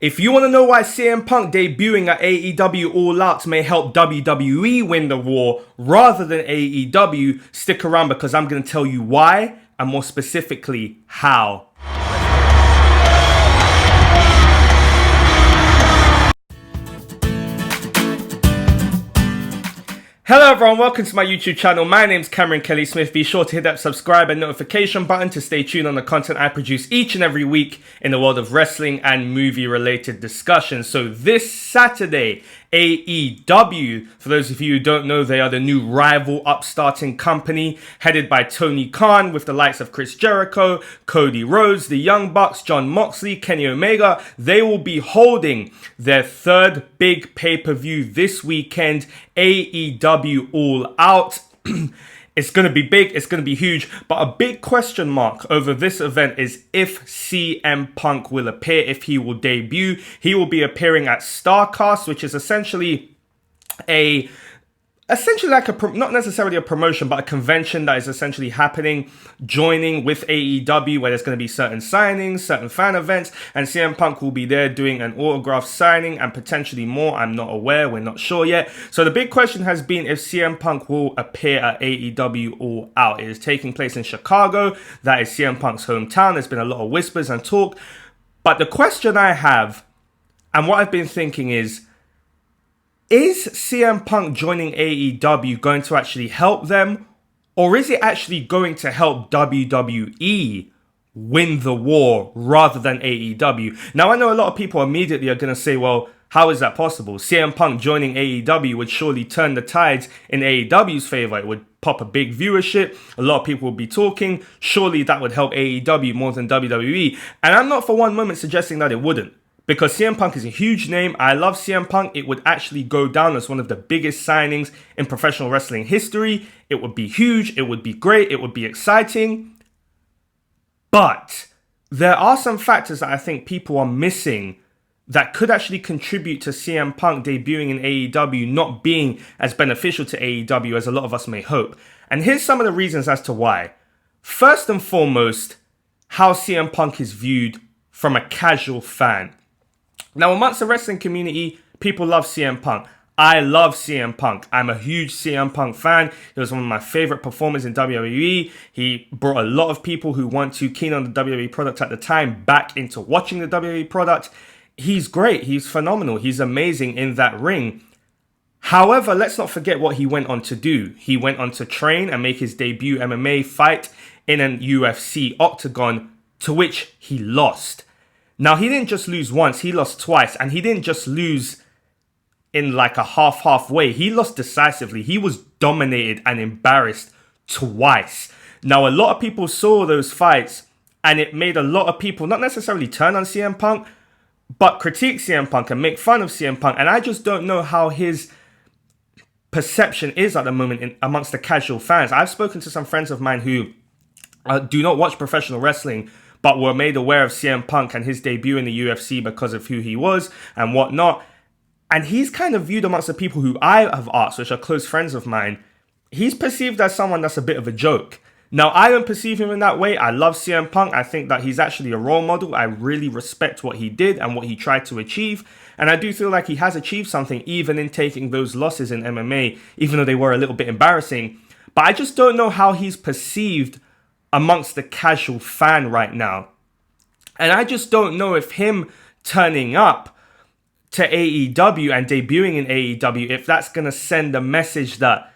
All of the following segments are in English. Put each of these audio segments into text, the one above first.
If you want to know why CM Punk debuting at AEW All Out may help WWE win the war rather than AEW, stick around because I'm going to tell you why and more specifically how. Hello everyone, welcome to my YouTube channel. My name's Cameron Kelly Smith. Be sure to hit that subscribe and notification button to stay tuned on the content I produce each and every week in the world of wrestling and movie related discussions. So this Saturday, AEW, for those of you who don't know, they are the new rival upstarting company headed by Tony Khan with the likes of Chris Jericho, Cody Rhodes, the Young Bucks, Jon Moxley, Kenny Omega. They will be holding their third big pay-per-view this weekend, AEW All Out. It's going to be big, it's going to be huge, but a big question mark over this event is if CM Punk will appear, if he will debut. He will be appearing at Starcast, which is essentially like not necessarily a promotion, but a convention that is essentially happening, joining with AEW, where there's going to be certain signings, certain fan events, and CM Punk will be there doing an autograph signing and potentially more. I'm not aware, we're not sure yet. So the big question has been if CM Punk will appear at AEW All Out. It is taking place in Chicago. That is CM Punk's hometown. There's been a lot of whispers and talk. But the question I have, and what I've been thinking is CM Punk joining AEW going to actually help them? Or is it actually going to help WWE win the war rather than AEW? Now, I know a lot of people immediately are going to say, well, how is that possible? CM Punk joining AEW would surely turn the tides in AEW's favor. It would pop a big viewership. A lot of people would be talking. Surely that would help AEW more than WWE. And I'm not for one moment suggesting that it wouldn't. Because CM Punk is a huge name. I love CM Punk. It would actually go down as one of the biggest signings in professional wrestling history. It would be huge. It would be great. It would be exciting. But there are some factors that I think people are missing that could actually contribute to CM Punk debuting in AEW not being as beneficial to AEW as a lot of us may hope. And here's some of the reasons as to why. First and foremost, how CM Punk is viewed from a casual fan. Now, amongst the wrestling community, people love CM Punk. I love CM Punk. I'm a huge CM Punk fan. He was one of my favorite performers in WWE. He brought a lot of people who weren't too keen on the WWE product at the time back into watching the WWE product. He's great. He's phenomenal. He's amazing in that ring. However, let's not forget what he went on to do. He went on to train and make his debut MMA fight in an UFC octagon, to which he lost. Now, he didn't just lose once, he lost twice. And he didn't just lose in like a half way. He lost decisively. He was dominated and embarrassed twice. Now, a lot of people saw those fights and it made a lot of people not necessarily turn on CM Punk, but critique CM Punk and make fun of CM Punk. And I just don't know how his perception is at the moment amongst the casual fans. I've spoken to some friends of mine who do not watch professional wrestling, but were made aware of CM Punk and his debut in the UFC because of who he was and whatnot. And he's kind of viewed amongst the people who I have asked, which are close friends of mine, he's perceived as someone that's a bit of a joke. Now, I don't perceive him in that way. I love CM Punk. I think that he's actually a role model. I really respect what he did and what he tried to achieve. And I do feel like he has achieved something, even in taking those losses in MMA, even though they were a little bit embarrassing. But I just don't know how he's perceived amongst the casual fan right now. And I just don't know if him turning up to AEW and debuting in AEW, if that's going to send a message that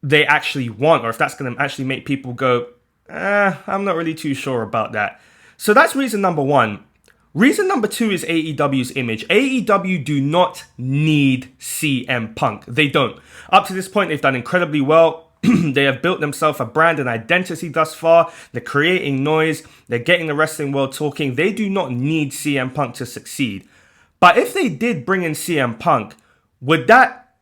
they actually want, or if that's going to actually make people go, I'm not really too sure about that. So that's reason number one. Reason number two is AEW's image. AEW do not need CM Punk. They don't. Up to this point, they've done incredibly well. They have built themselves a brand and identity thus far. They're creating noise. They're getting the wrestling world talking. They do not need CM Punk to succeed. But if they did bring in CM Punk, would that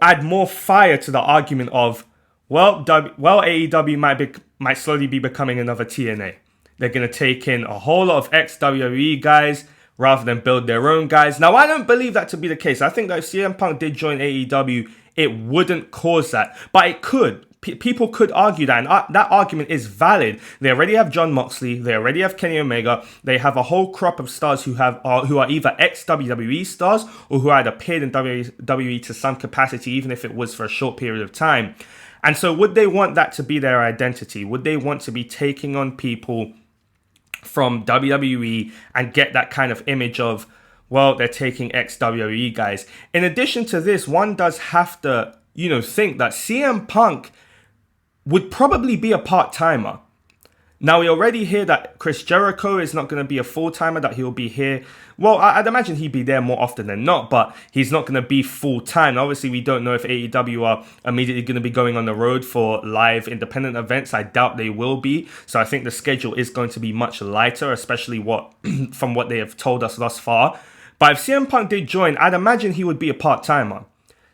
add more fire to the argument of, AEW might slowly be becoming another TNA. They're going to take in a whole lot of ex-WWE guys rather than build their own guys. Now, I don't believe that to be the case. I think that if CM Punk did join AEW, it wouldn't cause that. But it could. people could argue that, and that argument is valid. They already have Jon Moxley, they already have Kenny Omega, they have a whole crop of stars who are either ex-WWE stars or who had appeared in WWE to some capacity, even if it was for a short period of time. And so would they want that to be their identity? Would they want to be taking on people from WWE and get that kind of image of, well, they're taking ex-WWE guys? In addition to this, one does have to, think that CM Punk would probably be a part-timer. Now, we already hear that Chris Jericho is not going to be a full-timer, that he'll be here. Well, I'd imagine he'd be there more often than not, but he's not going to be full-time. Obviously, we don't know if AEW are immediately going to be going on the road for live independent events. I doubt they will be. So I think the schedule is going to be much lighter, especially from what they have told us thus far. But if CM Punk did join, I'd imagine he would be a part-timer.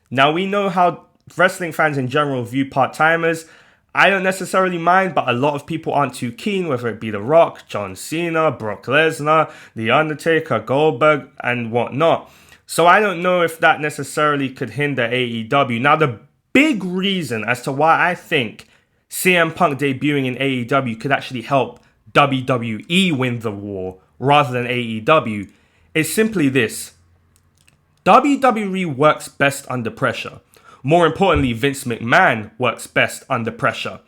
Now, we know how wrestling fans in general view part-timers. I don't necessarily mind, but a lot of people aren't too keen, whether it be The Rock, John Cena, Brock Lesnar, The Undertaker, Goldberg, and whatnot. So I don't know if that necessarily could hinder AEW. Now, the big reason as to why I think CM Punk debuting in AEW could actually help WWE win the war rather than AEW is simply this. WWE works best under pressure. More importantly, Vince McMahon works best under pressure.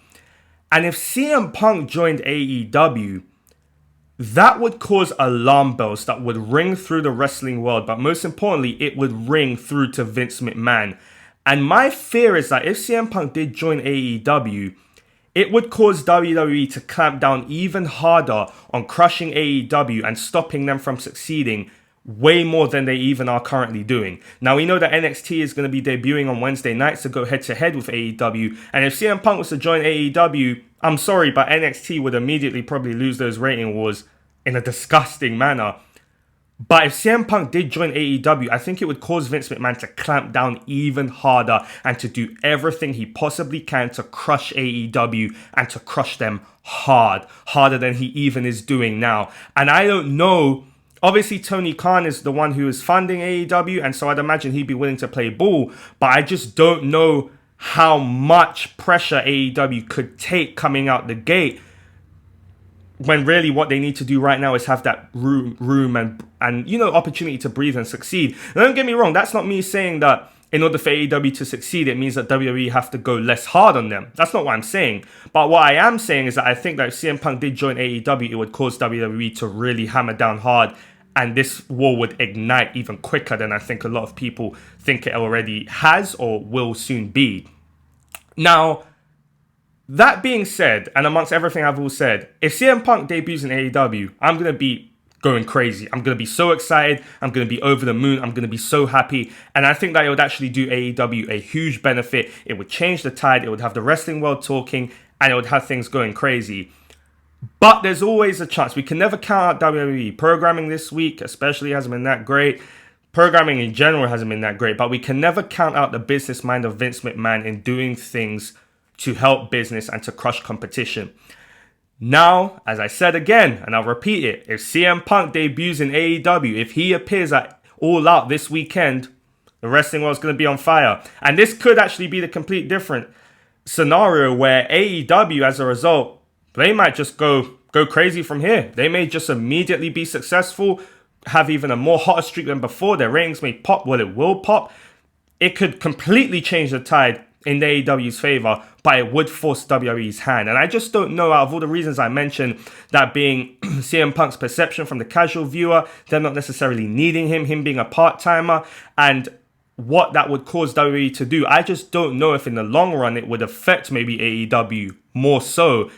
And if CM Punk joined AEW, that would cause alarm bells that would ring through the wrestling world. But most importantly, it would ring through to Vince McMahon. And my fear is that if CM Punk did join AEW, it would cause WWE to clamp down even harder on crushing AEW and stopping them from succeeding way more than they even are currently doing. Now, we know that NXT is going to be debuting on Wednesday nights to go head-to-head with AEW. And if CM Punk was to join AEW, I'm sorry, but NXT would immediately probably lose those rating wars in a disgusting manner. But if CM Punk did join AEW, I think it would cause Vince McMahon to clamp down even harder and to do everything he possibly can to crush AEW and to crush them harder than he even is doing now. And I don't know. Obviously, Tony Khan is the one who is funding AEW, and so I'd imagine he'd be willing to play ball, but I just don't know how much pressure AEW could take coming out the gate when really what they need to do right now is have that room and opportunity to breathe and succeed. Now, don't get me wrong, that's not me saying that in order for AEW to succeed, it means that WWE have to go less hard on them. That's not what I'm saying. But what I am saying is that I think that if CM Punk did join AEW, it would cause WWE to really hammer down hard. And this war would ignite even quicker than I think a lot of people think it already has or will soon be. Now, that being said, and amongst everything I've all said, if CM Punk debuts in AEW, I'm going to be going crazy. I'm going to be so excited. I'm going to be over the moon. I'm going to be so happy. And I think that it would actually do AEW a huge benefit. It would change the tide. It would have the wrestling world talking, and it would have things going crazy. But there's always a chance. We can never count out WWE. Programming this week especially hasn't been that great. Programming in general hasn't been that great. But we can never count out the business mind of Vince McMahon in doing things to help business and to crush competition. Now, as I said again, and I'll repeat it, if CM Punk debuts in AEW, if he appears at All Out this weekend, the wrestling world's going to be on fire. And this could actually be the complete different scenario where AEW, as a result, they might just go crazy from here. They may just immediately be successful, have even a more hotter streak than before. Their ratings may pop. Well, it will pop. It could completely change the tide in the AEW's favor, but it would force WWE's hand. And I just don't know, out of all the reasons I mentioned, that being CM Punk's perception from the casual viewer, them not necessarily needing him being a part-timer, and what that would cause WWE to do. I just don't know if in the long run it would affect maybe AEW more so,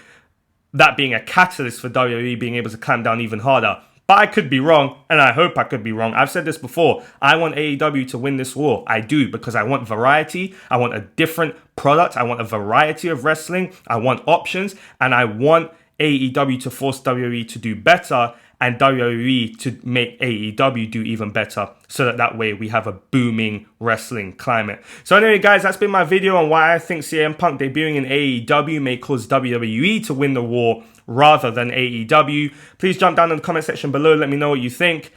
that being a catalyst for WWE being able to clamp down even harder. But I could be wrong, and I hope I could be wrong. I've said this before. I want AEW to win this war. I do, because I want variety. I want a different product. I want a variety of wrestling. I want options, and I want AEW to force WWE to do better and WWE to make AEW do even better, so that way we have a booming wrestling climate. So anyway, guys, that's been my video on why I think CM Punk debuting in AEW may cause WWE to win the war rather than AEW. Please jump down in the comment section below. Let me know what you think.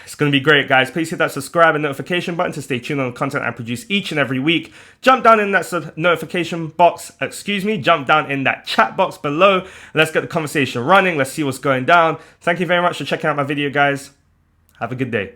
It's going to be great, guys. Please hit that subscribe and notification button to stay tuned on the content I produce each and every week. Jump down in that notification box, jump down in that chat box below. Let's get the conversation running. Let's see what's going down. Thank you very much for checking out my video, guys. Have a good day.